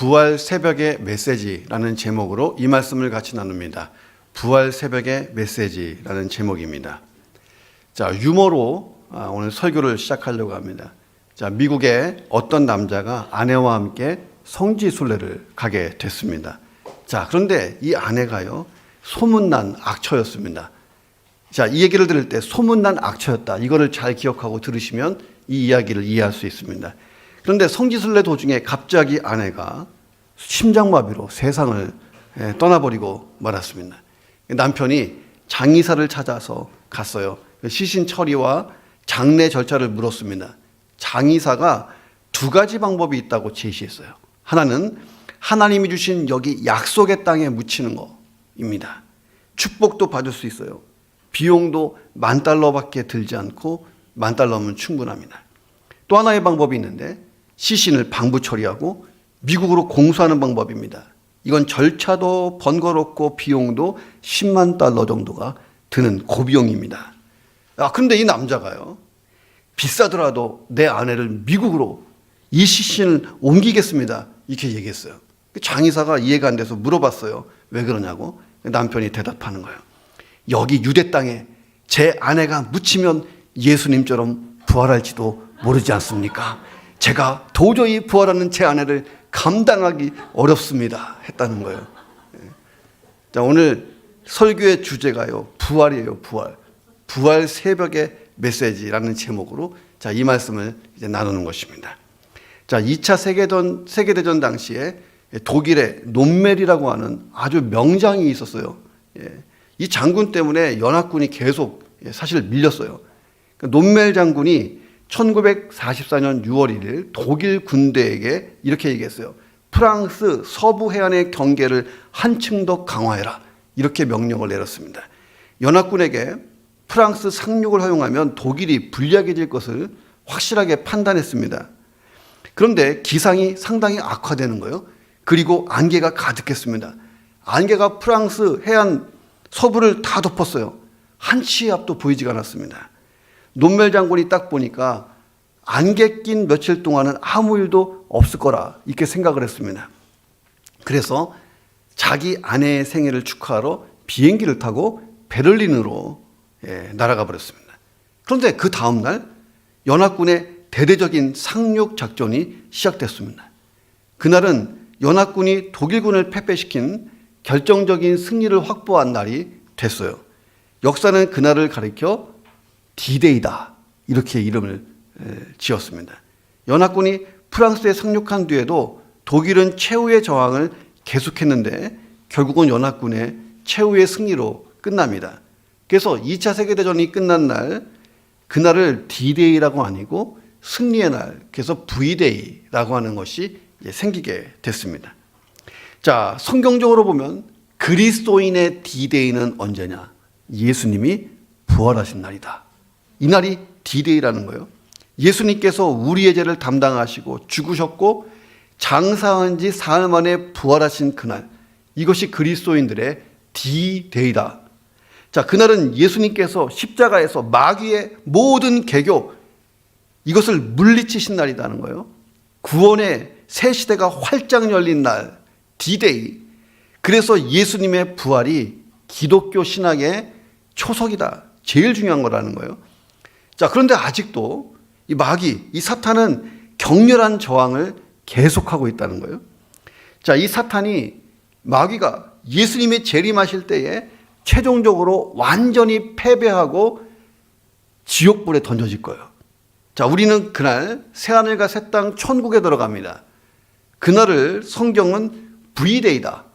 부활 새벽의 메시지라는 제목으로 이 말씀을 같이 나눕니다. 부활 새벽의 메시지라는 제목입니다. 자, 유머로 오늘 설교를 시작하려고 합니다. 자, 미국의 어떤 남자가 아내와 함께 성지순례를 가게 됐습니다. 자, 그런데 이 아내가요, 소문난 악처였습니다. 자, 이 얘기를 들을 때 소문난 악처였다. 이거를 잘 기억하고 들으시면 이 이야기를 이해할 수 있습니다. 그런데 성지순례 도중에 갑자기 아내가 심장마비로 세상을 떠나버리고 말았습니다. 남편이 장의사를 찾아서 갔어요. 시신 처리와 장례 절차를 물었습니다. 장의사가 두 가지 방법이 있다고 제시했어요. 하나는 하나님이 주신 여기 약속의 땅에 묻히는 것입니다. 축복도 받을 수 있어요. 비용도 $10,000밖에 들지 않고 $10,000면 충분합니다. 또 하나의 방법이 있는데 시신을 방부 처리하고 미국으로 공수하는 방법입니다. 이건 절차도 번거롭고 비용도 $100,000 정도가 드는 고비용입니다. 그런데 이 남자가요, 비싸더라도 내 아내를 미국으로 이 시신을 옮기겠습니다, 이렇게 얘기했어요. 장의사가 이해가 안 돼서 물어봤어요. 왜 그러냐고. 남편이 대답하는 거예요. 여기 유대 땅에 제 아내가 묻히면 예수님처럼 부활할지도 모르지 않습니까? 제가 도저히 부활하는 제 아내를 감당하기 어렵습니다, 했다는 거예요. 자, 오늘 설교의 주제가요, 부활이에요. 부활 새벽의 메시지라는 제목으로 자, 이 말씀을 이제 나누는 것입니다. 자, 2차 세계대전 당시에 독일의 논멜이라고 하는 아주 명장이 있었어요. 이 장군 때문에 연합군이 계속 사실 밀렸어요. 논멜 장군이 1944년 6월 1일 독일 군대에게 이렇게 얘기했어요. 프랑스 서부 해안의 경계를 한층 더 강화해라, 이렇게 명령을 내렸습니다. 연합군에게 프랑스 상륙을 허용하면 독일이 불리하게질 것을 확실하게 판단했습니다. 그런데 기상이 상당히 악화되는 거예요. 그리고 안개가 가득했습니다. 안개가 프랑스 해안 서부를 다 덮었어요. 한치의 앞도 보이지가 않았습니다. 논멜 장군이 딱 보니까 안개 낀 며칠 동안은 아무 일도 없을 거라 이렇게 생각을 했습니다. 그래서 자기 아내의 생일을 축하하러 비행기를 타고 베를린으로 날아가 버렸습니다. 그런데 그 다음날 연합군의 대대적인 상륙 작전이 시작됐습니다. 그날은 연합군이 독일군을 패배시킨 결정적인 승리를 확보한 날이 됐어요. 역사는 그날을 가리켜 D-Day다, 이렇게 이름을 지었습니다. 연합군이 프랑스에 상륙한 뒤에도 독일은 최후의 저항을 계속했는데 결국은 연합군의 최후의 승리로 끝납니다. 그래서 2차 세계대전이 끝난 날, 그날을 D-Day라고 아니고 승리의 날, 그래서 V-Day라고 하는 것이 생기게 됐습니다. 자, 성경적으로 보면 그리스도인의 D-Day는 언제냐? 예수님이 부활하신 날이다. 이 날이 D-Day라는 거예요. 예수님께서 우리의 죄를 담당하시고 죽으셨고 장사한 지 사흘 만에 부활하신 그날, 이것이 그리스도인들의 D-Day다. 자, 그날은 예수님께서 십자가에서 마귀의 모든 계교, 이것을 물리치신 날이라는 거예요. 구원의 새 시대가 활짝 열린 날, D-Day. 그래서 예수님의 부활이 기독교 신학의 초석이다, 제일 중요한 거라는 거예요. 자, 그런데 아직도 이 마귀, 이 사탄은 격렬한 저항을 계속하고 있다는 거예요. 자, 이 사탄이, 마귀가 예수님이 재림하실 때에 최종적으로 완전히 패배하고 지옥불에 던져질 거예요. 자, 우리는 그날 새하늘과 새 땅 천국에 들어갑니다. 그날을 성경은 V-Day다,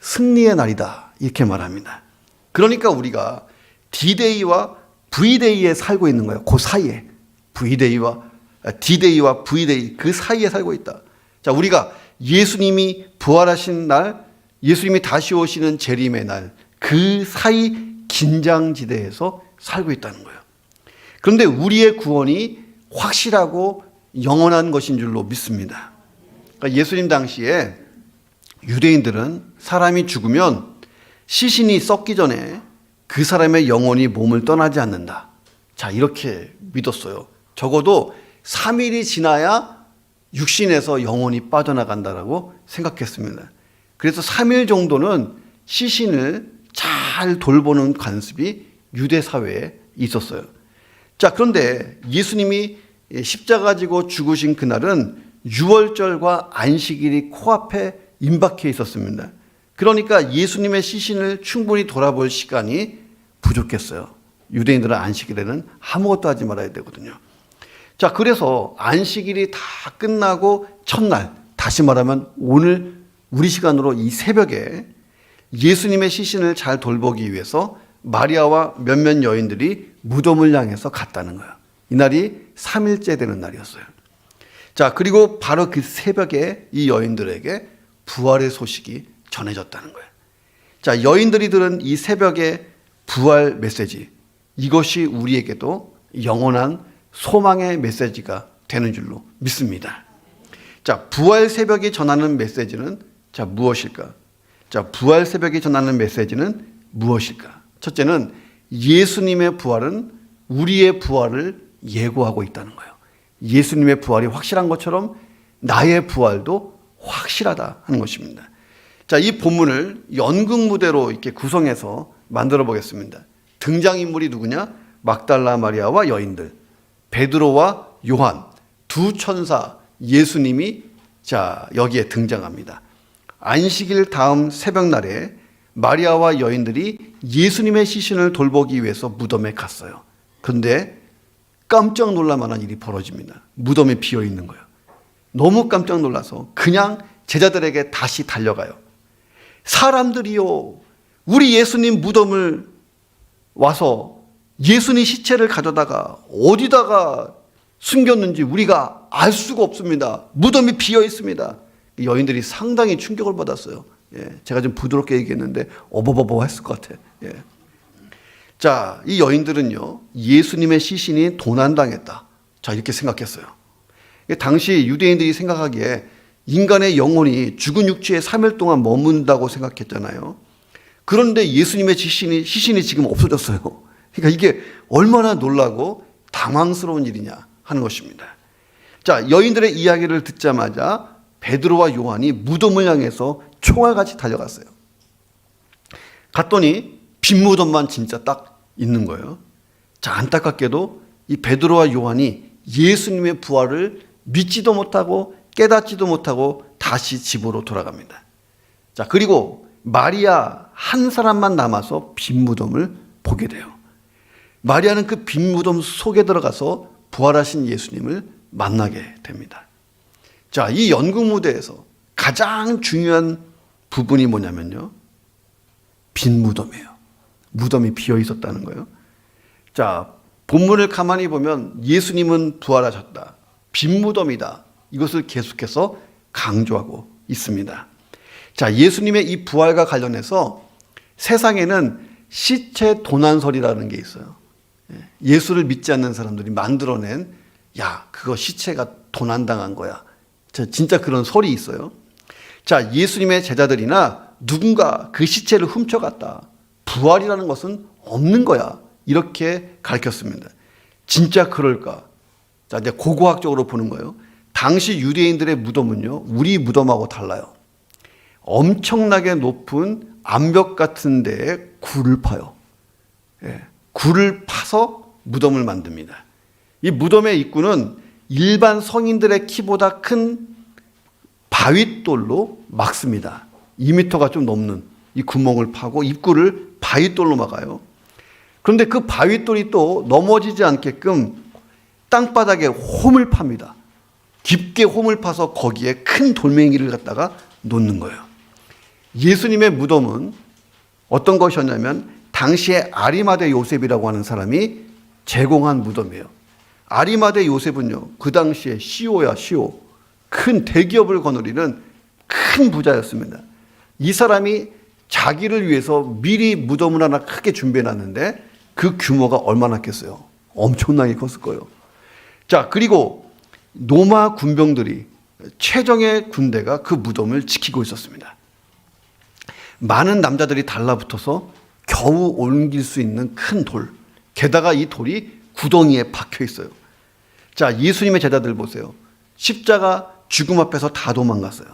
승리의 날이다, 이렇게 말합니다. 그러니까 우리가 D-Day와 V-Day에 살고 있는 거예요. 그 사이에 D-Day와 V-Day, 그 사이에 살고 있다. 자, 우리가 예수님이 부활하신 날, 예수님이 다시 오시는 재림의 날, 그 사이 긴장지대에서 살고 있다는 거예요. 그런데 우리의 구원이 확실하고 영원한 것인 줄로 믿습니다. 그러니까 예수님 당시에 유대인들은 사람이 죽으면 시신이 썩기 전에 그 사람의 영혼이 몸을 떠나지 않는다. 자, 이렇게 믿었어요. 적어도 3일이 지나야 육신에서 영혼이 빠져나간다라고 생각했습니다. 그래서 3일 정도는 시신을 잘 돌보는 관습이 유대 사회에 있었어요. 자, 그런데 예수님이 십자가 지고 죽으신 그날은 유월절과 안식일이 코앞에 임박해 있었습니다. 그러니까 예수님의 시신을 충분히 돌아볼 시간이 부족했어요. 유대인들은 안식일에는 아무것도 하지 말아야 되거든요. 자, 그래서 안식일이 다 끝나고 첫날, 다시 말하면 오늘 우리 시간으로 이 새벽에 예수님의 시신을 잘 돌보기 위해서 마리아와 몇몇 여인들이 무덤을 향해서 갔다는 거예요. 이날이 3일째 되는 날이었어요. 자, 그리고 바로 그 새벽에 이 여인들에게 부활의 소식이 전해졌다는 거예요. 자, 여인들이 들은 이 새벽의 부활 메시지, 이것이 우리에게도 영원한 소망의 메시지가 되는 줄로 믿습니다. 자, 부활 새벽이 전하는 메시지는 무엇일까? 자, 부활 새벽이 전하는 메시지는 무엇일까? 첫째는 예수님의 부활은 우리의 부활을 예고하고 있다는 거예요. 예수님의 부활이 확실한 것처럼 나의 부활도 확실하다 하는 것입니다. 자, 이 본문을 연극 무대로 이렇게 구성해서 만들어 보겠습니다. 등장인물이 누구냐? 막달라 마리아와 여인들, 베드로와 요한, 두 천사 예수님이 여기에 등장합니다. 안식일 다음 새벽날에 마리아와 여인들이 예수님의 시신을 돌보기 위해서 무덤에 갔어요. 그런데 깜짝 놀랄 만한 일이 벌어집니다. 무덤이 비어 있는 거예요. 너무 깜짝 놀라서 그냥 제자들에게 다시 달려가요. 사람들이요, 우리 예수님 무덤을 와서 예수님 시체를 가져다가 어디다가 숨겼는지 우리가 알 수가 없습니다. 무덤이 비어 있습니다. 여인들이 상당히 충격을 받았어요. 제가 좀 부드럽게 얘기했는데 어버버버 했을 것 같아. 자, 이 여인들은요, 예수님의 시신이 도난당했다. 자, 이렇게 생각했어요. 당시 유대인들이 생각하기에 인간의 영혼이 죽은 육체에 3일 동안 머문다고 생각했잖아요. 그런데 예수님의 시신이 지금 없어졌어요. 그러니까 이게 얼마나 놀라고 당황스러운 일이냐 하는 것입니다. 자, 여인들의 이야기를 듣자마자 베드로와 요한이 무덤을 향해서 총알같이 달려갔어요. 갔더니 빈 무덤만 진짜 딱 있는 거예요. 자, 안타깝게도 이 베드로와 요한이 예수님의 부활을 믿지도 못하고 깨닫지도 못하고 다시 집으로 돌아갑니다. 자, 그리고 마리아 한 사람만 남아서 빈 무덤을 보게 돼요. 마리아는 그 빈 무덤 속에 들어가서 부활하신 예수님을 만나게 됩니다. 자, 이 연극 무대에서 가장 중요한 부분이 뭐냐면요, 빈 무덤이에요. 무덤이 비어 있었다는 거예요. 자, 본문을 가만히 보면 예수님은 부활하셨다, 빈 무덤이다, 이것을 계속해서 강조하고 있습니다. 자, 예수님의 이 부활과 관련해서 세상에는 시체 도난설이라는 게 있어요. 예수를 믿지 않는 사람들이 만들어낸, 야, 그거 시체가 도난당한 거야, 진짜 그런 설이 있어요. 자, 예수님의 제자들이나 누군가 그 시체를 훔쳐갔다, 부활이라는 것은 없는 거야, 이렇게 가르쳤습니다. 진짜 그럴까? 자, 이제 고고학적으로 보는 거예요. 당시 유대인들의 무덤은요, 우리 무덤하고 달라요. 엄청나게 높은 암벽 같은 데에 굴을 파요. 굴을 파서 무덤을 만듭니다. 이 무덤의 입구는 일반 성인들의 키보다 큰 바윗돌로 막습니다. 2m가 좀 넘는 이 구멍을 파고 입구를 바윗돌로 막아요. 그런데 그 바윗돌이 또 넘어지지 않게끔 땅바닥에 홈을 팝니다. 깊게 홈을 파서 거기에 큰 돌멩이를 갖다가 놓는 거예요. 예수님의 무덤은 어떤 것이었냐면 당시에 아리마대 요셉이라고 하는 사람이 제공한 무덤이에요. 아리마대 요셉은요, 그 당시에 CEO야, CEO. 큰 대기업을 거느리는 큰 부자였습니다. 이 사람이 자기를 위해서 미리 무덤을 하나 크게 준비해놨는데 그 규모가 얼마나 겠어요? 엄청나게 컸을 거예요. 자, 그리고 로마 군병들이, 최정예 군대가 그 무덤을 지키고 있었습니다. 많은 남자들이 달라붙어서 겨우 옮길 수 있는 큰 돌, 게다가 이 돌이 구덩이에 박혀 있어요. 자, 예수님의 제자들 보세요. 십자가 죽음 앞에서 다 도망갔어요.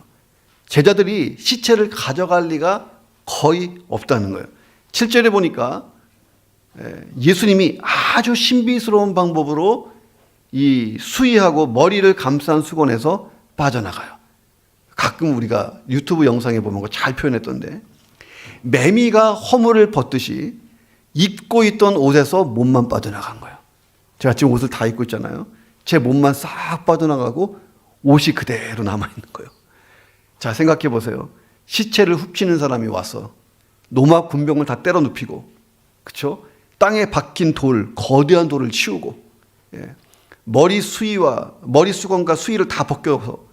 제자들이 시체를 가져갈 리가 거의 없다는 거예요. 7절에 보니까 예수님이 아주 신비스러운 방법으로 이 수의하고 머리를 감싼 수건에서 빠져나가요. 가끔 우리가 유튜브 영상에 보면 잘 표현했던데, 매미가 허물을 벗듯이 입고 있던 옷에서 몸만 빠져나간 거예요. 제가 지금 옷을 다 입고 있잖아요. 제 몸만 싹 빠져나가고 옷이 그대로 남아있는 거예요. 자, 생각해 보세요. 시체를 훔치는 사람이 와서 노마 군병을 다 때려 눕히고, 그렇죠? 땅에 박힌 돌, 거대한 돌을 치우고, 머리 수건과 수의를 다 벗겨서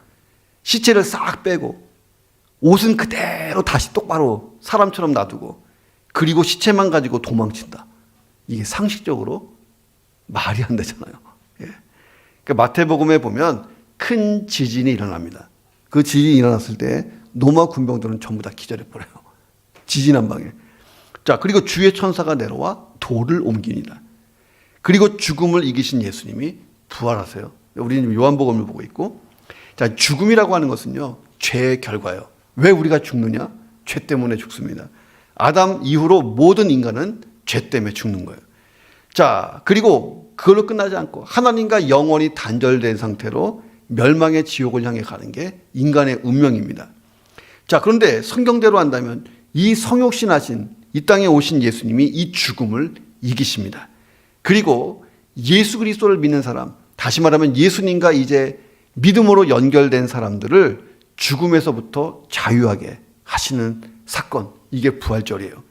시체를 싹 빼고 옷은 그대로 다시 똑바로 사람처럼 놔두고, 그리고 시체만 가지고 도망친다. 이게 상식적으로 말이 안 되잖아요. 그러니까 마태복음에 보면 큰 지진이 일어납니다. 그 지진이 일어났을 때 노마 군병들은 전부 다 기절해 버려요. 지진 한 방에. 자, 그리고 주의 천사가 내려와 돌을 옮깁니다. 그리고 죽음을 이기신 예수님이 부활하세요. 우리는 요한복음을 보고 있고, 자, 죽음이라고 하는 것은요, 죄의 결과예요. 왜 우리가 죽느냐? 죄 때문에 죽습니다. 아담 이후로 모든 인간은 죄 때문에 죽는 거예요. 자, 그리고 그걸로 끝나지 않고 하나님과 영원히 단절된 상태로 멸망의 지옥을 향해 가는 게 인간의 운명입니다. 자, 그런데 성경대로 한다면 이 성육신하신 이 땅에 오신 예수님이 이 죽음을 이기십니다. 그리고 예수 그리스도를 믿는 사람, 다시 말하면 예수님과 이제 믿음으로 연결된 사람들을 죽음에서부터 자유하게 하시는 사건, 이게 부활절이에요.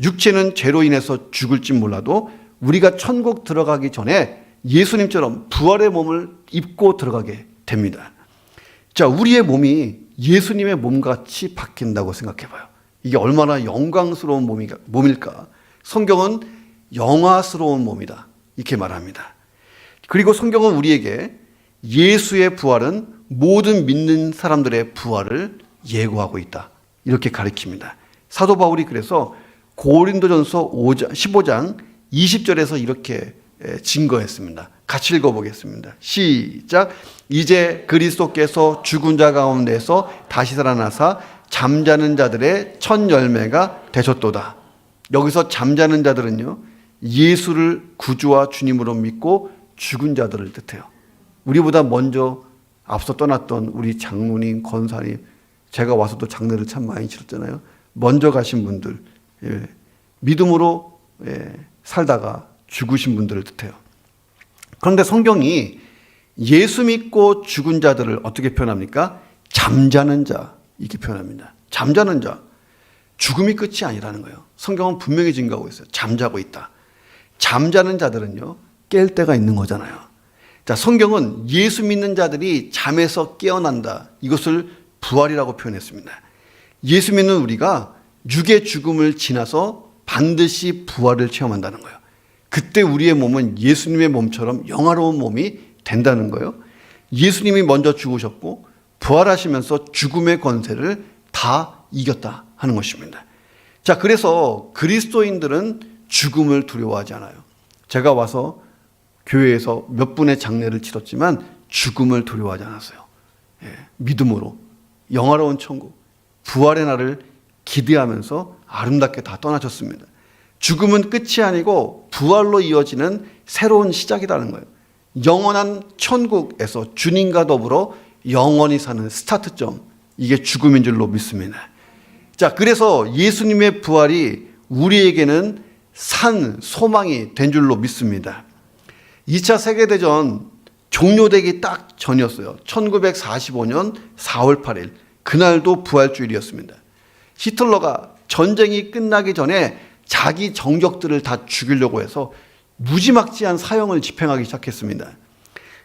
육체는 죄로 인해서 죽을지 몰라도 우리가 천국 들어가기 전에 예수님처럼 부활의 몸을 입고 들어가게 됩니다. 자, 우리의 몸이 예수님의 몸같이 바뀐다고 생각해 봐요. 이게 얼마나 영광스러운 몸일까? 성경은 영화스러운 몸이다, 이렇게 말합니다. 그리고 성경은 우리에게 예수의 부활은 모든 믿는 사람들의 부활을 예고하고 있다, 이렇게 가르칩니다. 사도 바울이 그래서 고린도전서 15장 20절에서 이렇게 증거했습니다. 같이 읽어보겠습니다. 시작. 이제 그리스도께서 죽은 자 가운데서 다시 살아나사 잠자는 자들의 첫 열매가 되셨도다. 여기서 잠자는 자들은요, 예수를 구주와 주님으로 믿고 죽은 자들을 뜻해요. 우리보다 먼저 앞서 떠났던 우리 장로님, 권사님, 제가 와서도 장례를 참 많이 치렀잖아요. 먼저 가신 분들, 믿음으로 살다가 죽으신 분들을 뜻해요. 그런데 성경이 예수 믿고 죽은 자들을 어떻게 표현합니까? 잠자는 자, 이렇게 표현합니다. 잠자는 자, 죽음이 끝이 아니라는 거예요. 성경은 분명히 증거하고 있어요. 잠자고 있다. 잠자는 자들은요, 깰 때가 있는 거잖아요. 자, 성경은 예수 믿는 자들이 잠에서 깨어난다, 이것을 부활이라고 표현했습니다. 예수 믿는 우리가 육의 죽음을 지나서 반드시 부활을 체험한다는 거예요. 그때 우리의 몸은 예수님의 몸처럼 영화로운 몸이 된다는 거예요. 예수님이 먼저 죽으셨고 부활하시면서 죽음의 권세를 다 이겼다 하는 것입니다. 자, 그래서 그리스도인들은 죽음을 두려워하지 않아요. 제가 와서 교회에서 몇 분의 장례를 치렀지만 죽음을 두려워하지 않았어요. 믿음으로 영화로운 천국, 부활의 날을 기대하면서 아름답게 다 떠나셨습니다. 죽음은 끝이 아니고 부활로 이어지는 새로운 시작이라는 거예요. 영원한 천국에서 주님과 더불어 영원히 사는 스타트점, 이게 죽음인 줄로 믿습니다. 자, 그래서 예수님의 부활이 우리에게는 산 소망이 된 줄로 믿습니다. 2차 세계대전 종료되기 딱 전이었어요. 1945년 4월 8일, 그날도 부활주일이었습니다. 히틀러가 전쟁이 끝나기 전에 자기 정적들을 다 죽이려고 해서 무지막지한 사형을 집행하기 시작했습니다.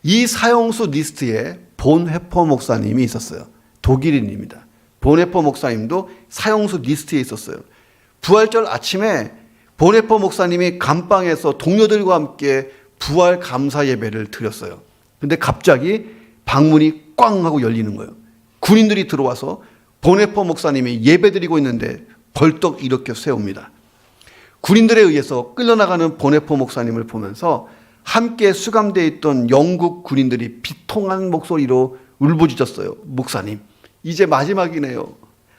이 사형수 리스트에 본헤퍼 목사님이 있었어요. 독일인입니다. 본헤퍼 목사님도 사형수 리스트에 있었어요. 부활절 아침에 본헤퍼 목사님이 감방에서 동료들과 함께 부활 감사 예배를 드렸어요. 근데 갑자기 방문이 꽝 하고 열리는 거예요. 군인들이 들어와서 본헤퍼 목사님이 예배 드리고 있는데 벌떡 일으켜 세웁니다. 군인들에 의해서 끌려나가는 본헤퍼 목사님을 보면서 함께 수감되어 있던 영국 군인들이 비통한 목소리로 울부짖었어요. 목사님, 이제 마지막이네요.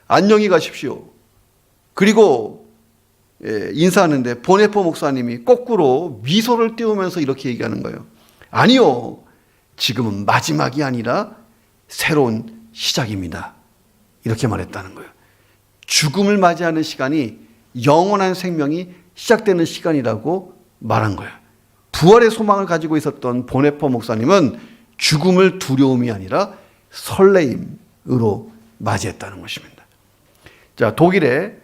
안녕히 가십시오. 그리고 인사하는데 보네포 목사님이 거꾸로 미소를 띄우면서 이렇게 얘기하는 거예요. 아니요, 지금은 마지막이 아니라 새로운 시작입니다. 이렇게 말했다는 거예요. 죽음을 맞이하는 시간이 영원한 생명이 시작되는 시간이라고 말한 거예요. 부활의 소망을 가지고 있었던 보네포 목사님은 죽음을 두려움이 아니라 설레임으로 맞이했다는 것입니다. 자, 독일의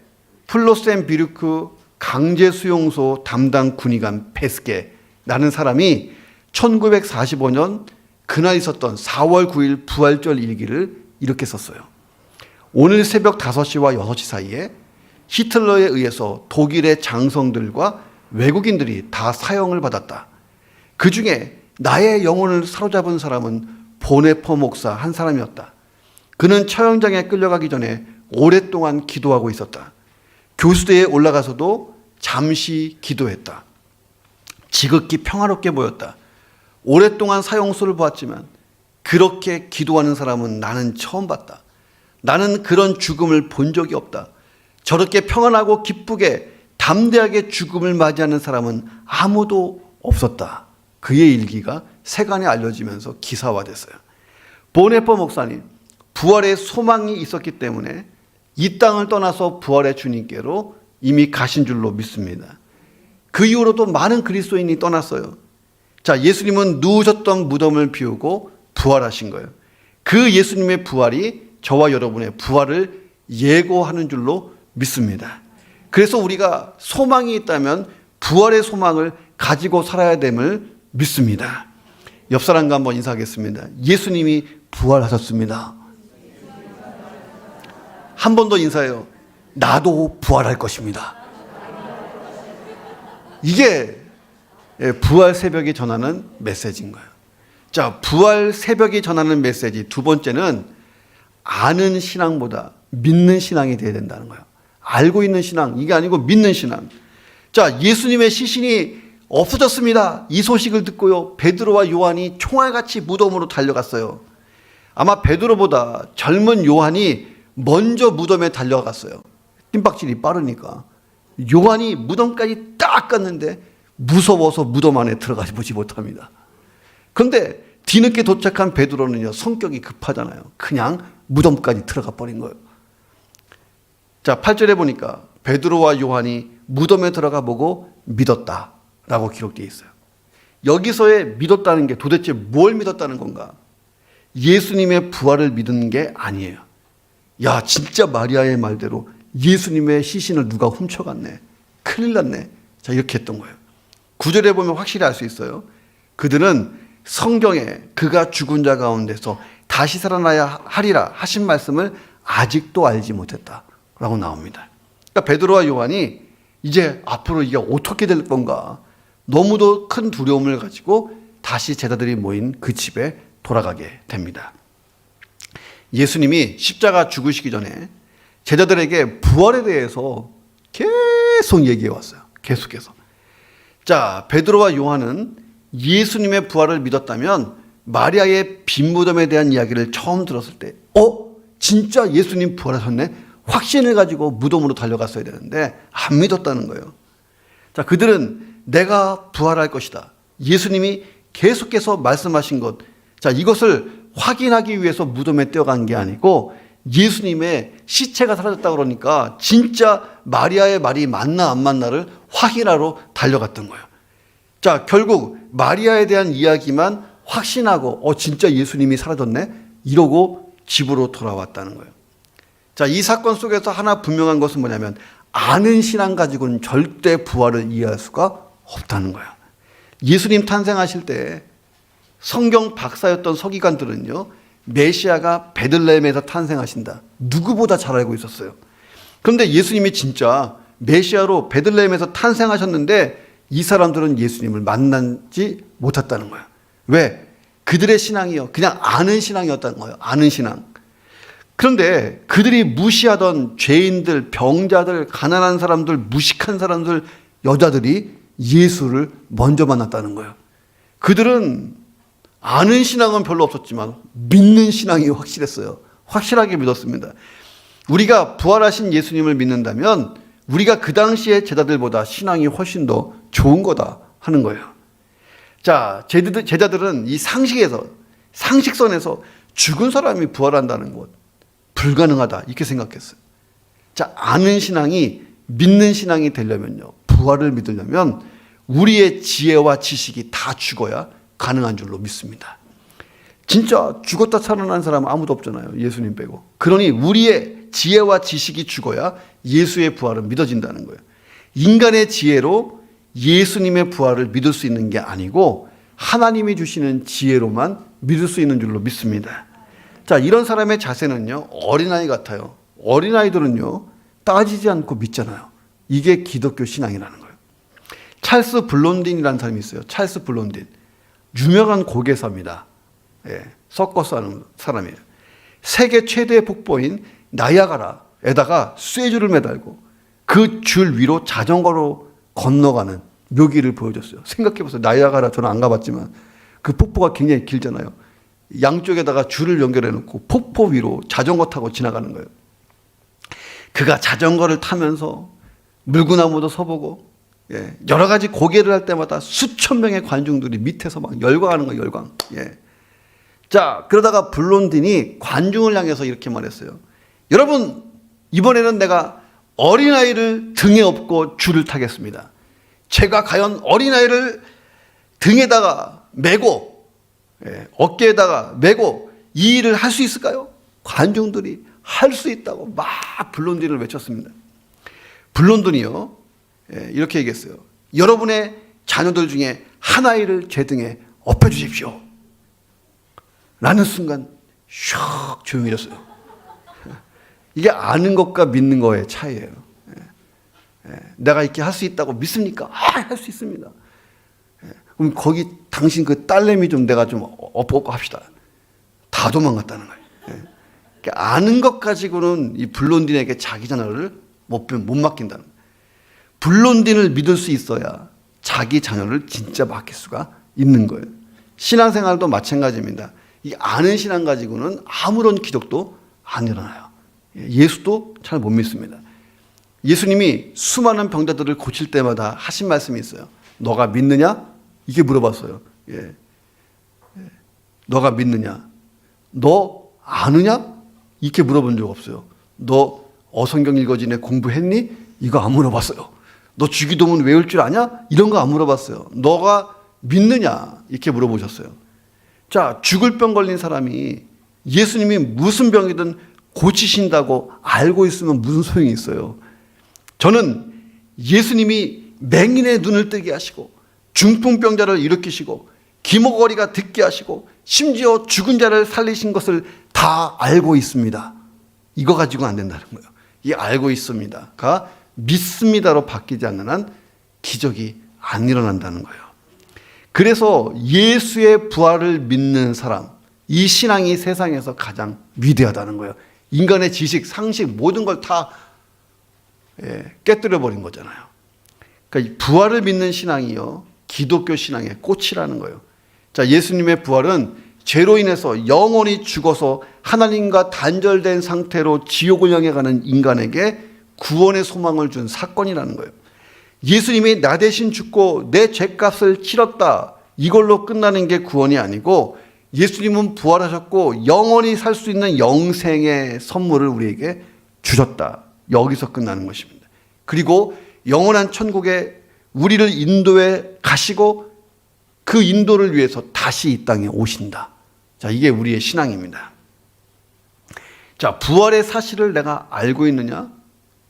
플로센비르크 강제수용소 담당 군의관 페스케라는 사람이 1945년 그날 있었던 4월 9일 부활절 일기를 이렇게 썼어요. 오늘 새벽 5시와 6시 사이에 히틀러에 의해서 독일의 장성들과 외국인들이 다 사형을 받았다. 그 중에 나의 영혼을 사로잡은 사람은 보네포 목사 한 사람이었다. 그는 처형장에 끌려가기 전에 오랫동안 기도하고 있었다. 교수대에 올라가서도 잠시 기도했다. 지극히 평화롭게 보였다. 오랫동안 사형수를 보았지만 그렇게 기도하는 사람은 나는 처음 봤다. 나는 그런 죽음을 본 적이 없다. 저렇게 평안하고 기쁘게 담대하게 죽음을 맞이하는 사람은 아무도 없었다. 그의 일기가 세간에 알려지면서 기사화됐어요. 보네포 목사님, 부활의 소망이 있었기 때문에 이 땅을 떠나서 부활의 주님께로 이미 가신 줄로 믿습니다. 그 이후로도 많은 그리스도인이 떠났어요. 자, 예수님은 누우셨던 무덤을 비우고 부활하신 거예요. 그 예수님의 부활이 저와 여러분의 부활을 예고하는 줄로 믿습니다. 그래서 우리가 소망이 있다면 부활의 소망을 가지고 살아야 됨을 믿습니다. 옆 사람과 한번 인사하겠습니다. 예수님이 부활하셨습니다. 한 번 더 인사해요. 나도 부활할 것입니다. 이게 부활 새벽이 전하는 메시지인 거예요. 자, 부활 새벽이 전하는 메시지 두 번째는 아는 신앙보다 믿는 신앙이 되어야 된다는 거예요. 알고 있는 신앙, 이게 아니고 믿는 신앙. 자, 예수님의 시신이 없어졌습니다. 이 소식을 듣고요, 베드로와 요한이 총알같이 무덤으로 달려갔어요. 아마 베드로보다 젊은 요한이 먼저 무덤에 달려갔어요. 뜀박질이 빠르니까. 요한이 무덤까지 딱 갔는데 무서워서 무덤 안에 들어가지 보지 못합니다. 그런데 뒤늦게 도착한 베드로는요, 성격이 급하잖아요. 그냥 무덤까지 들어가 버린 거예요. 자, 8절에 보니까 베드로와 요한이 무덤에 들어가 보고 믿었다라고 기록되어 있어요. 여기서의 믿었다는 게 도대체 뭘 믿었다는 건가? 예수님의 부활을 믿은 게 아니에요. 야, 진짜 마리아의 말대로 예수님의 시신을 누가 훔쳐갔네. 큰일 났네. 자, 이렇게 했던 거예요. 9절에 보면 확실히 알 수 있어요. 그들은 성경에 그가 죽은 자 가운데서 다시 살아나야 하리라 하신 말씀을 아직도 알지 못했다라고 나옵니다. 그러니까 베드로와 요한이 이제 앞으로 이게 어떻게 될 건가, 너무도 큰 두려움을 가지고 다시 제자들이 모인 그 집에 돌아가게 됩니다. 예수님이 십자가 죽으시기 전에 제자들에게 부활에 대해서 계속 얘기해 왔어요. 계속해서. 자, 베드로와 요한은 예수님의 부활을 믿었다면 마리아의 빈 무덤에 대한 이야기를 처음 들었을 때 진짜 예수님 부활하셨네? 확신을 가지고 무덤으로 달려갔어야 되는데 안 믿었다는 거예요. 자, 그들은 내가 부활할 것이다, 예수님이 계속해서 말씀하신 것, 자, 이것을 확인하기 위해서 무덤에 뛰어간 게 아니고 예수님의 시체가 사라졌다 그러니까 진짜 마리아의 말이 맞나 안 맞나를 확인하러 달려갔던 거예요. 자, 결국 마리아에 대한 이야기만 확신하고 진짜 예수님이 사라졌네? 이러고 집으로 돌아왔다는 거예요. 자, 이 사건 속에서 하나 분명한 것은 뭐냐면 아는 신앙 가지고는 절대 부활을 이해할 수가 없다는 거예요. 예수님 탄생하실 때 성경 박사였던 서기관들은요, 메시아가 베들레헴에서 탄생하신다, 누구보다 잘 알고 있었어요. 그런데 예수님이 진짜 메시아로 베들레헴에서 탄생하셨는데 이 사람들은 예수님을 만나지 못했다는 거예요. 왜? 그들의 신앙이요, 그냥 아는 신앙이었다는 거예요. 아는 신앙. 그런데 그들이 무시하던 죄인들, 병자들, 가난한 사람들, 무식한 사람들, 여자들이 예수를 먼저 만났다는 거예요. 그들은 아는 신앙은 별로 없었지만 믿는 신앙이 확실했어요. 확실하게 믿었습니다. 우리가 부활하신 예수님을 믿는다면 우리가 그 당시의 제자들보다 신앙이 훨씬 더 좋은 거다 하는 거예요. 자, 제자들은 이 상식선에서 죽은 사람이 부활한다는 것 불가능하다 이렇게 생각했어요. 자, 아는 신앙이 믿는 신앙이 되려면요, 부활을 믿으려면 우리의 지혜와 지식이 다 죽어야 가능한 줄로 믿습니다. 진짜 죽었다 살아난 사람은 아무도 없잖아요, 예수님 빼고. 그러니 우리의 지혜와 지식이 죽어야 예수의 부활은 믿어진다는 거예요. 인간의 지혜로 예수님의 부활을 믿을 수 있는 게 아니고 하나님이 주시는 지혜로만 믿을 수 있는 줄로 믿습니다. 자, 이런 사람의 자세는요, 어린아이 같아요. 어린아이들은요, 따지지 않고 믿잖아요. 이게 기독교 신앙이라는 거예요. 찰스 블론딘이라는 사람이 있어요. 찰스 블론딘. 유명한 고개사입니다. 예, 서커스 하는 사람이에요. 세계 최대의 폭포인 나이아가라에다가 쇠줄을 매달고 그 줄 위로 자전거로 건너가는 묘기를 보여줬어요. 생각해보세요. 나이아가라 저는 안 가봤지만 그 폭포가 굉장히 길잖아요. 양쪽에다가 줄을 연결해 놓고 폭포 위로 자전거 타고 지나가는 거예요. 그가 자전거를 타면서 물구나무도 서보고, 예, 여러 가지 고개를 할 때마다 수천 명의 관중들이 밑에서 막 열광하는 거예요. 열광. 예. 자, 그러다가 블론딘이 관중을 향해서 이렇게 말했어요. 여러분, 이번에는 내가 어린아이를 등에 업고 줄을 타겠습니다. 제가 과연 어린아이를 등에다가 메고, 예, 어깨에다가 메고 이 일을 할 수 있을까요? 관중들이 할 수 있다고 막 블론딘을 외쳤습니다. 블론딘이요, 예, 이렇게 얘기했어요. 여러분의 자녀들 중에 한 아이를 제 등에 업혀주십시오. 라는 순간 슉 조용해졌어요. 이게 아는 것과 믿는 거의 차이예요. 내가 이렇게 할 수 있다고 믿습니까? 할 수 있습니다. 그럼 거기 당신 그 딸내미 좀 내가 좀 업고 합시다. 다 도망갔다는 거예요. 그러니까 아는 것 가지고는 이 블론딘에게 자기 자녀를 못 맡긴다는 거예요. 블론딘을 믿을 수 있어야 자기 자녀를 진짜 맡길 수가 있는 거예요. 신앙생활도 마찬가지입니다. 이 아는 신앙 가지고는 아무런 기적도 안 일어나요. 예수도 잘 못 믿습니다. 예수님이 수많은 병자들을 고칠 때마다 하신 말씀이 있어요. 너가 믿느냐? 이게 물어봤어요. 예. 너가 믿느냐? 너 아느냐? 이렇게 물어본 적 없어요. 너 어성경 읽어지네 공부했니? 이거 안 물어봤어요. 너 주기도문 외울 줄 아냐? 이런 거 안 물어봤어요. 너가 믿느냐? 이렇게 물어보셨어요. 자, 죽을 병 걸린 사람이 예수님이 무슨 병이든 고치신다고 알고 있으면 무슨 소용이 있어요. 저는 예수님이 맹인의 눈을 뜨게 하시고 중풍병자를 일으키시고 기모거리가 듣게 하시고 심지어 죽은 자를 살리신 것을 다 알고 있습니다. 이거 가지고 안 된다는 거예요. 이 알고 있습니다가 믿습니다로 바뀌지 않는 한 기적이 안 일어난다는 거예요. 그래서 예수의 부활을 믿는 사람, 이 신앙이 세상에서 가장 위대하다는 거예요. 인간의 지식, 상식 모든 걸 다 깨뜨려 버린 거잖아요. 그러니까 이 부활을 믿는 신앙이요, 기독교 신앙의 꽃이라는 거예요. 자, 예수님의 부활은 죄로 인해서 영원히 죽어서 하나님과 단절된 상태로 지옥을 향해 가는 인간에게 구원의 소망을 준 사건이라는 거예요. 예수님이 나 대신 죽고 내 죄값을 치렀다, 이걸로 끝나는 게 구원이 아니고 예수님은 부활하셨고 영원히 살 수 있는 영생의 선물을 우리에게 주셨다. 여기서 끝나는 것입니다. 그리고 영원한 천국에 우리를 인도해 가시고 그 인도를 위해서 다시 이 땅에 오신다. 자, 이게 우리의 신앙입니다. 자, 부활의 사실을 내가 알고 있느냐,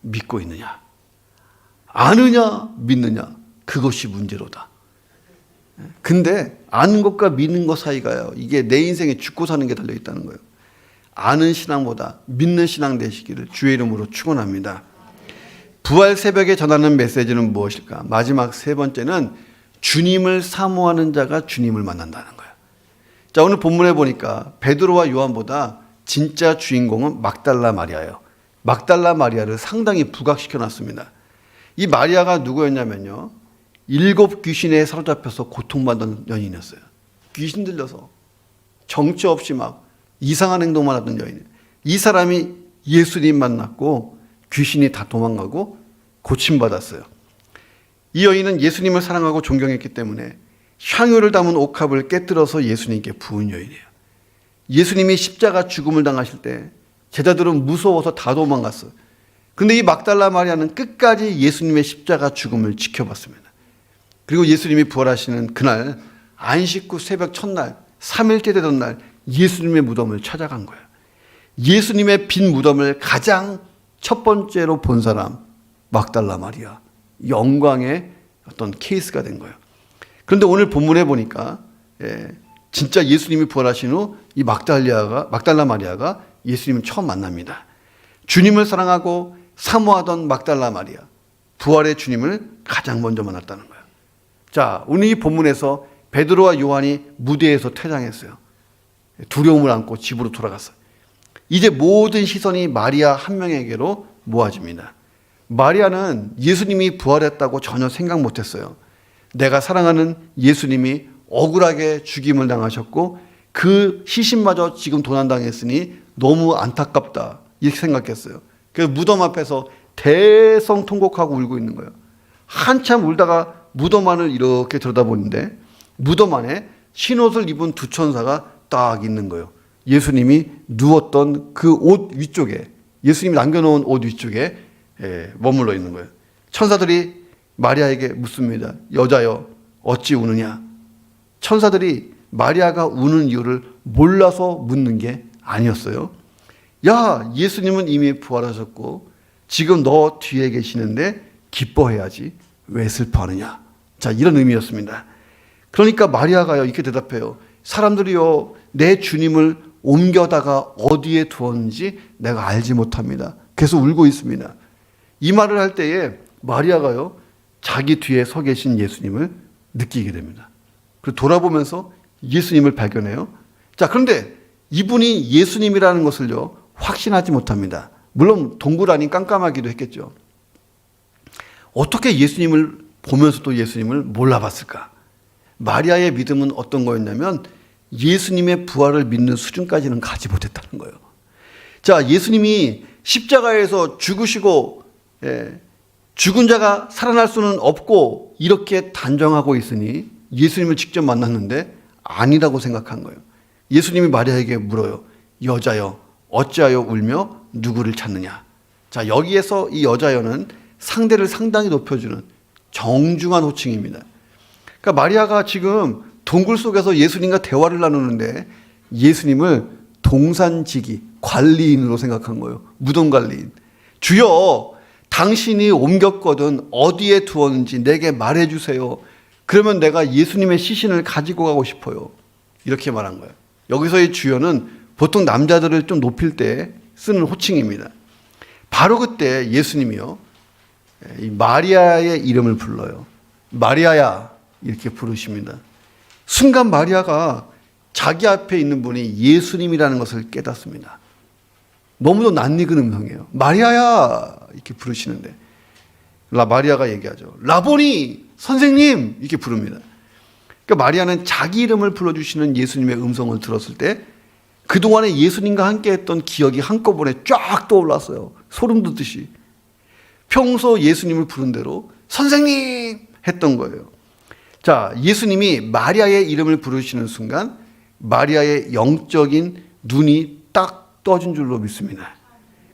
믿고 있느냐, 아느냐, 믿느냐, 그것이 문제로다. 근데 아는 것과 믿는 것 사이가요, 이게 내 인생에 죽고 사는 게 달려있다는 거예요. 아는 신앙보다 믿는 신앙 되시기를 주의 이름으로 축원합니다. 부활 새벽에 전하는 메시지는 무엇일까? 마지막 세 번째는 주님을 사모하는 자가 주님을 만난다는 거예요. 자, 오늘 본문에 보니까 베드로와 요한보다 진짜 주인공은 막달라 마리아예요. 막달라 마리아를 상당히 부각시켜 놨습니다. 이 마리아가 누구였냐면요, 7 귀신에 사로잡혀서 고통받는 여인이었어요. 귀신 들려서 정처 없이 막 이상한 행동만 하던 여인이에요. 이 사람이 예수님 만났고 귀신이 다 도망가고 고침받았어요. 이 여인은 예수님을 사랑하고 존경했기 때문에 향유를 담은 옥합을 깨뜨려서 예수님께 부은 여인이에요. 예수님이 십자가 죽음을 당하실 때 제자들은 무서워서 다 도망갔어요. 근데 이 막달라 마리아는 끝까지 예수님의 십자가 죽음을 지켜봤습니다. 그리고 예수님이 부활하시는 그날 안식 후 새벽 첫날 3일째 되던 날 예수님의 무덤을 찾아간 거예요. 예수님의 빈 무덤을 가장 첫 번째로 본 사람 막달라 마리아. 영광의 어떤 케이스가 된 거예요. 그런데 오늘 본문에 보니까 진짜 예수님이 부활하신 후 이 막달라 마리아가 예수님을 처음 만납니다. 주님을 사랑하고 사모하던 막달라 마리아, 부활의 주님을 가장 먼저 만났다는 거예요. 자, 오늘 이 본문에서 베드로와 요한이 무대에서 퇴장했어요. 두려움을 안고 집으로 돌아갔어요. 이제 모든 시선이 마리아 한 명에게로 모아집니다. 마리아는 예수님이 부활했다고 전혀 생각 못했어요. 내가 사랑하는 예수님이 억울하게 죽임을 당하셨고 그 시신마저 지금 도난당했으니 너무 안타깝다 이렇게 생각했어요. 그래서 무덤 앞에서 대성통곡하고 울고 있는 거예요. 한참 울다가 무덤 안을 이렇게 들여다보는데 무덤 안에 흰옷을 입은 두 천사가 딱 있는 거예요. 예수님이 누웠던 그 옷 위쪽에, 예수님이 남겨놓은 옷 위쪽에 머물러 있는 거예요. 천사들이 마리아에게 묻습니다. 여자여 어찌 우느냐? 천사들이 마리아가 우는 이유를 몰라서 묻는 게 아니었어요. 야, 예수님은 이미 부활하셨고 지금 너 뒤에 계시는데 기뻐해야지 왜 슬퍼하느냐? 자, 이런 의미였습니다. 그러니까 마리아가요 이렇게 대답해요. 사람들이요 내 주님을 옮겨다가 어디에 두었는지 내가 알지 못합니다. 계속 울고 있습니다. 이 말을 할 때에 마리아가요 자기 뒤에 서 계신 예수님을 느끼게 됩니다. 그리고 돌아보면서 예수님을 발견해요. 자, 그런데 이분이 예수님이라는 것을요 확신하지 못합니다. 물론 동굴 아닌 깜깜하기도 했겠죠. 어떻게 예수님을 보면서도 예수님을 몰라봤을까? 마리아의 믿음은 어떤 거였냐면 예수님의 부활을 믿는 수준까지는 가지 못했다는 거예요. 자, 예수님이 십자가에서 죽으시고 죽은 자가 살아날 수는 없고 이렇게 단정하고 있으니 예수님을 직접 만났는데 아니라고 생각한 거예요. 예수님이 마리아에게 물어요. 여자여 어찌하여 울며 누구를 찾느냐? 자, 여기에서 이 여자여는 상대를 상당히 높여주는 정중한 호칭입니다. 그러니까 마리아가 지금 동굴 속에서 예수님과 대화를 나누는데 예수님을 동산지기, 관리인으로 생각한 거예요. 무덤 관리인. 주여, 당신이 옮겼거든 어디에 두었는지 내게 말해주세요. 그러면 내가 예수님의 시신을 가지고 가고 싶어요. 이렇게 말한 거예요. 여기서의 주여는 보통 남자들을 좀 높일 때 쓰는 호칭입니다. 바로 그때 예수님이요, 이 마리아의 이름을 불러요. 마리아야 이렇게 부르십니다. 순간 마리아가 자기 앞에 있는 분이 예수님이라는 것을 깨닫습니다. 너무도 낯익은 음성이에요. 마리아야 이렇게 부르시는데 마리아가 얘기하죠. 라보니 선생님 이렇게 부릅니다. 그러니까 마리아는 자기 이름을 불러주시는 예수님의 음성을 들었을 때 그동안에 예수님과 함께 했던 기억이 한꺼번에 쫙 떠올랐어요. 소름 돋듯이. 평소 예수님을 부른 대로 선생님 했던 거예요. 자, 예수님이 마리아의 이름을 부르시는 순간 마리아의 영적인 눈이 딱 떠진 줄로 믿습니다.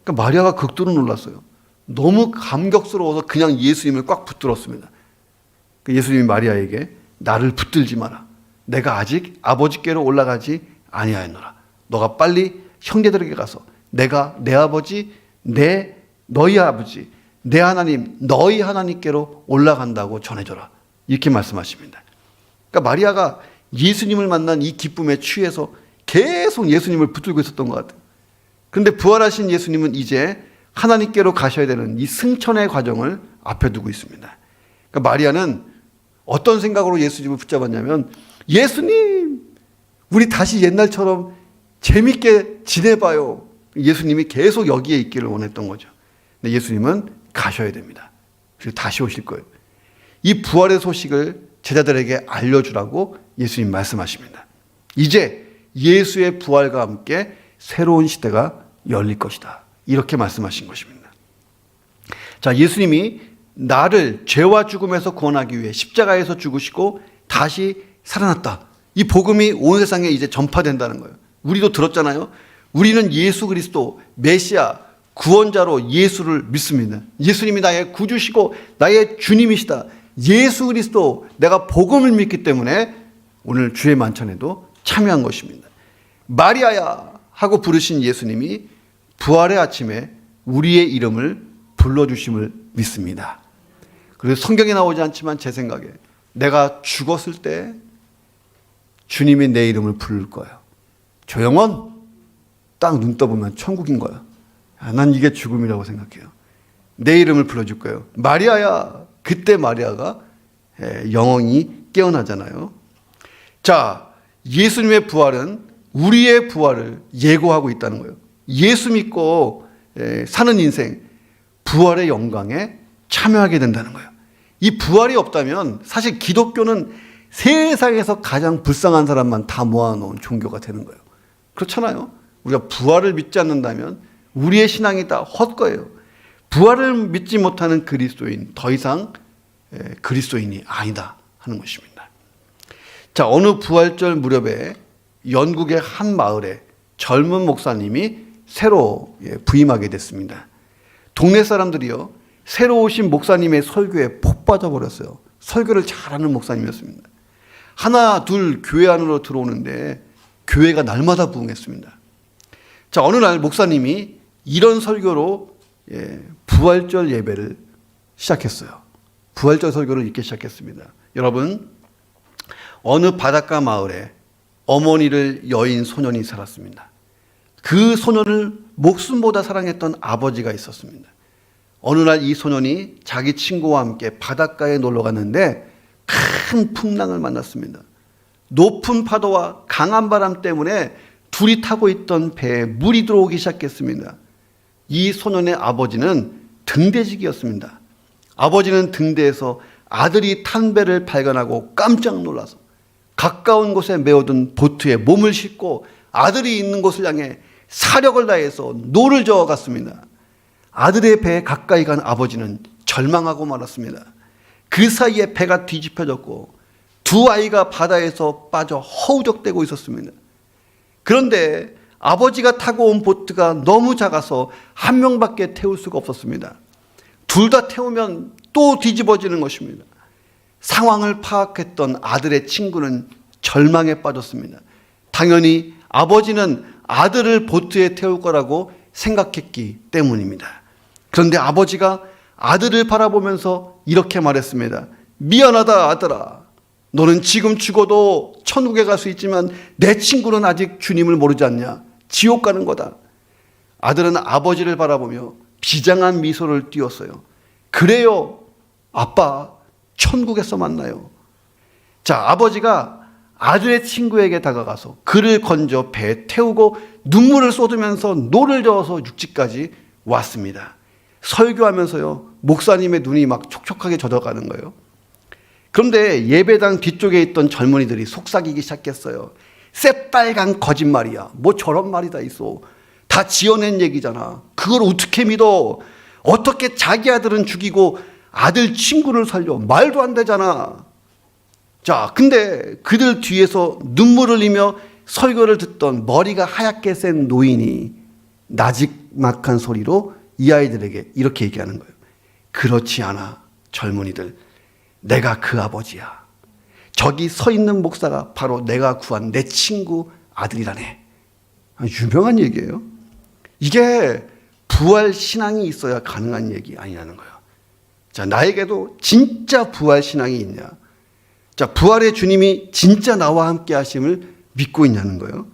그러니까 마리아가 극도로 놀랐어요. 너무 감격스러워서 그냥 예수님을 꽉 붙들었습니다. 예수님이 마리아에게 나를 붙들지 마라. 내가 아직 아버지께로 올라가지 아니하였노라. 너가 빨리 형제들에게 가서 내가 내 아버지, 너희 아버지, 내 하나님, 너희 하나님께로 올라간다고 전해줘라. 이렇게 말씀하십니다. 그러니까 마리아가 예수님을 만난 이 기쁨에 취해서 계속 예수님을 붙들고 있었던 것 같아요. 그런데 부활하신 예수님은 이제 하나님께로 가셔야 되는 이 승천의 과정을 앞에 두고 있습니다. 그러니까 마리아는 어떤 생각으로 예수님을 붙잡았냐면 예수님, 우리 다시 옛날처럼 재밌게 지내봐요. 예수님이 계속 여기에 있기를 원했던 거죠. 근데 예수님은 가셔야 됩니다. 그리고 다시 오실 거예요. 이 부활의 소식을 제자들에게 알려주라고 예수님 말씀하십니다. 이제 예수의 부활과 함께 새로운 시대가 열릴 것이다. 이렇게 말씀하신 것입니다. 자, 예수님이 나를 죄와 죽음에서 구원하기 위해 십자가에서 죽으시고 다시 살아났다. 이 복음이 온 세상에 이제 전파된다는 거예요. 우리도 들었잖아요. 우리는 예수 그리스도 메시아 구원자로 예수를 믿습니다. 예수님이 나의 구주시고 나의 주님이시다. 예수 그리스도 내가 복음을 믿기 때문에 오늘 주의 만찬에도 참여한 것입니다. 마리아야 하고 부르신 예수님이 부활의 아침에 우리의 이름을 불러주심을 믿습니다. 그래서 성경에 나오지 않지만 제 생각에 내가 죽었을 때 주님이 내 이름을 부를 거예요. 조영원, 딱 눈 떠보면 천국인 거야. 난 이게 죽음이라고 생각해요. 내 이름을 불러줄 거예요. 마리아야. 그때 마리아가 영원히 깨어나잖아요. 자, 예수님의 부활은 우리의 부활을 예고하고 있다는 거예요. 예수 믿고 사는 인생, 부활의 영광에 참여하게 된다는 거예요. 이 부활이 없다면 사실 기독교는 세상에서 가장 불쌍한 사람만 다 모아놓은 종교가 되는 거예요. 그렇잖아요. 우리가 부활을 믿지 않는다면 우리의 신앙이 다 헛거예요. 부활을 믿지 못하는 그리스도인, 더 이상 그리스도인이 아니다 하는 것입니다. 자, 어느 부활절 무렵에 영국의 한 마을에 젊은 목사님이 새로 부임하게 됐습니다. 동네 사람들이요, 새로 오신 목사님의 설교에 폭 빠져버렸어요. 설교를 잘하는 목사님이었습니다. 하나 둘 교회 안으로 들어오는데 교회가 날마다 부흥했습니다. 자, 어느 날 목사님이 이런 설교로 부활절 예배를 시작했어요. 부활절 설교를 읽기 시작했습니다. 여러분, 어느 바닷가 마을에 어머니를 여인 소년이 살았습니다. 그 소년을 목숨보다 사랑했던 아버지가 있었습니다. 어느 날 이 소년이 자기 친구와 함께 바닷가에 놀러 갔는데 큰 풍랑을 만났습니다. 높은 파도와 강한 바람 때문에 둘이 타고 있던 배에 물이 들어오기 시작했습니다. 이 소년의 아버지는 등대직이었습니다. 아버지는 등대에서 아들이 탄 배를 발견하고 깜짝 놀라서 가까운 곳에 메어둔 보트에 몸을 싣고 아들이 있는 곳을 향해 사력을 다해서 노를 저어갔습니다. 아들의 배에 가까이 간 아버지는 절망하고 말았습니다. 그 사이에 배가 뒤집혀졌고 두 아이가 바다에서 빠져 허우적대고 있었습니다. 그런데 아버지가 타고 온 보트가 너무 작아서 한 명밖에 태울 수가 없었습니다. 둘 다 태우면 또 뒤집어지는 것입니다. 상황을 파악했던 아들의 친구는 절망에 빠졌습니다. 당연히 아버지는 아들을 보트에 태울 거라고 생각했기 때문입니다. 그런데 아버지가 아들을 바라보면서 이렇게 말했습니다. 미안하다 아들아. 너는 지금 죽어도 천국에 갈 수 있지만 내 친구는 아직 주님을 모르지 않냐. 지옥 가는 거다. 아들은 아버지를 바라보며 비장한 미소를 띄웠어요. 그래요 아빠, 천국에서 만나요. 자, 아버지가 아들의 친구에게 다가가서 그를 건져 배에 태우고 눈물을 쏟으면서 노를 저어서 육지까지 왔습니다. 설교하면서요, 목사님의 눈이 막 촉촉하게 젖어가는 거예요. 그런데 예배당 뒤쪽에 있던 젊은이들이 속삭이기 시작했어요. 새빨간 거짓말이야. 뭐 저런 말이 다 있어. 다 지어낸 얘기잖아. 그걸 어떻게 믿어? 어떻게 자기 아들은 죽이고 아들 친구를 살려? 말도 안 되잖아. 자, 근데 그들 뒤에서 눈물을 흘리며 설교를 듣던 머리가 하얗게 센 노인이 나직막한 소리로 이 아이들에게 이렇게 얘기하는 거예요. 그렇지 않아, 젊은이들. 내가 그 아버지야. 저기 서 있는 목사가 바로 내가 구한 내 친구 아들이라네. 유명한 얘기예요. 이게 부활 신앙이 있어야 가능한 얘기 아니냐는 거예요. 자, 나에게도 진짜 부활 신앙이 있냐? 자, 부활의 주님이 진짜 나와 함께 하심을 믿고 있냐는 거예요.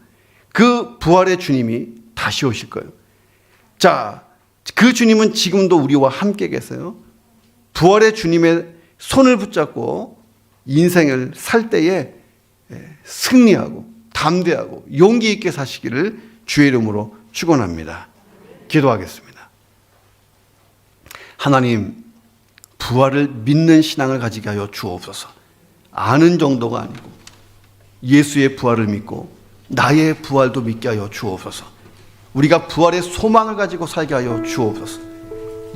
그 부활의 주님이 다시 오실 거예요. 자, 그 주님은 지금도 우리와 함께 계세요. 부활의 주님의 손을 붙잡고 인생을 살 때에 승리하고 담대하고 용기 있게 사시기를 주의 이름으로 축원합니다. 기도하겠습니다. 하나님, 부활을 믿는 신앙을 가지게 하여 주옵소서. 아는 정도가 아니고 예수의 부활을 믿고 나의 부활도 믿게 하여 주옵소서. 우리가 부활의 소망을 가지고 살게 하여 주옵소서.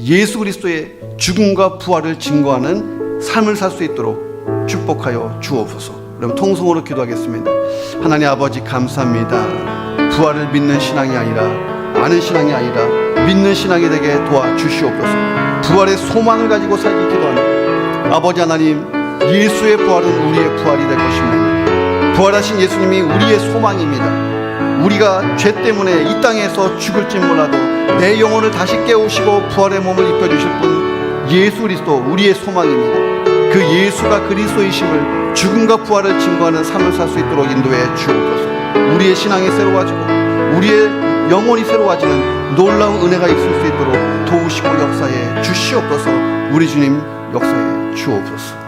예수 그리스도의 죽음과 부활을 증거하는 삶을 살 수 있도록 축복하여 주옵소서. 그럼 통성으로 기도하겠습니다. 하나님 아버지 감사합니다. 부활을 믿는 신앙이 아니라 아는 신앙이 아니라 믿는 신앙이 되게 도와주시옵소서. 부활의 소망을 가지고 살기 기도합니다. 아버지 하나님, 예수의 부활은 우리의 부활이 될 것입니다. 부활하신 예수님이 우리의 소망입니다. 우리가 죄 때문에 이 땅에서 죽을지 몰라도 내 영혼을 다시 깨우시고 부활의 몸을 입혀주실 분 예수 그리스도 우리의 소망입니다. 그 예수가 그리스도이심을 죽음과 부활을 증거하는 삶을 살 수 있도록 인도해 주옵소서. 우리의 신앙이 새로워지고 우리의 영혼이 새로워지는 놀라운 은혜가 있을 수 있도록 도우시고 역사해 주시옵소서. 우리 주님 역사해 주옵소서.